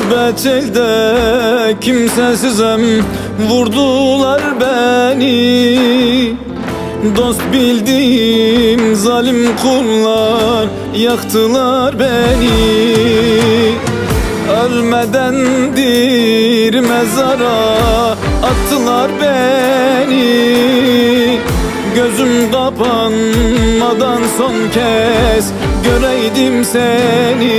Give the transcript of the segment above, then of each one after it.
Gurbet elde kimsesizem, vurdular beni. Dost bildiğim zalim kullar yaktılar beni. Ölmedendir mezara attılar beni. Gözüm kapanmadan son kez göreydim seni.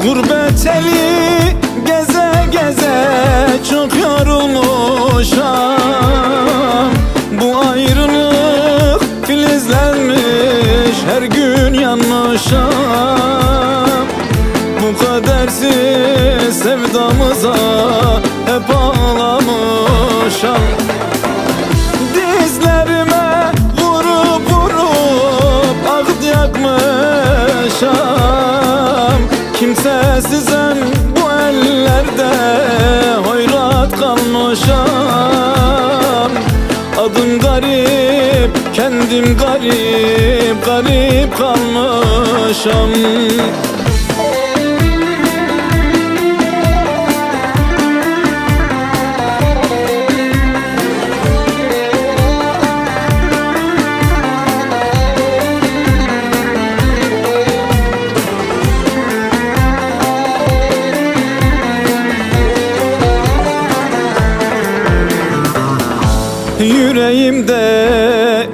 Gurbet eli geze geze çok yorulmuşam. Bu ayrılık filizlenmiş, her gün yanmışam. Bu kadersiz sevdamıza hep ağlamışam. Dizlerime vurup vurup ağıt yakmışam. Kimsesizem bu ellerde hoyrat kalmışam. Adım garip, kendim garip, garip kalmışam. Yüreğimde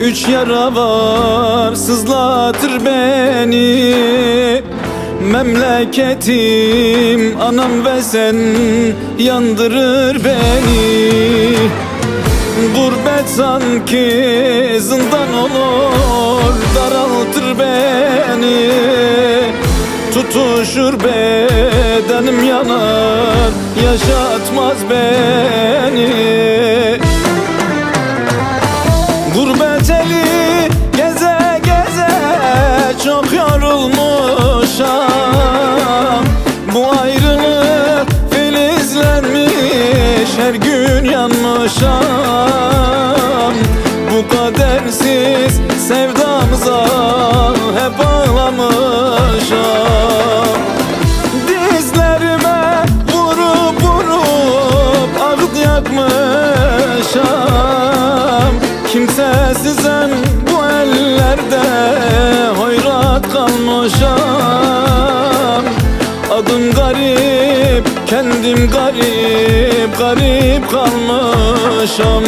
3 yara var, sızlatır beni. Memleketim, anam ve sen yandırır beni. Gurbet sanki zindan olur, daraltır beni. Tutuşur bedenim yanar, yaşatmaz beni. Gurbet eli geze geze çok yorulmuşam. Bu ayrılık filizlenmiş, her gün yanmışam. Bu kadersiz sevdamıza hep ağlamışam. Dizlerime vurup vurup ağıt yakmışam. Kimsesizem bu ellerde hoyrat kalmışam. Adım garip, kendim garip, garip kalmışam.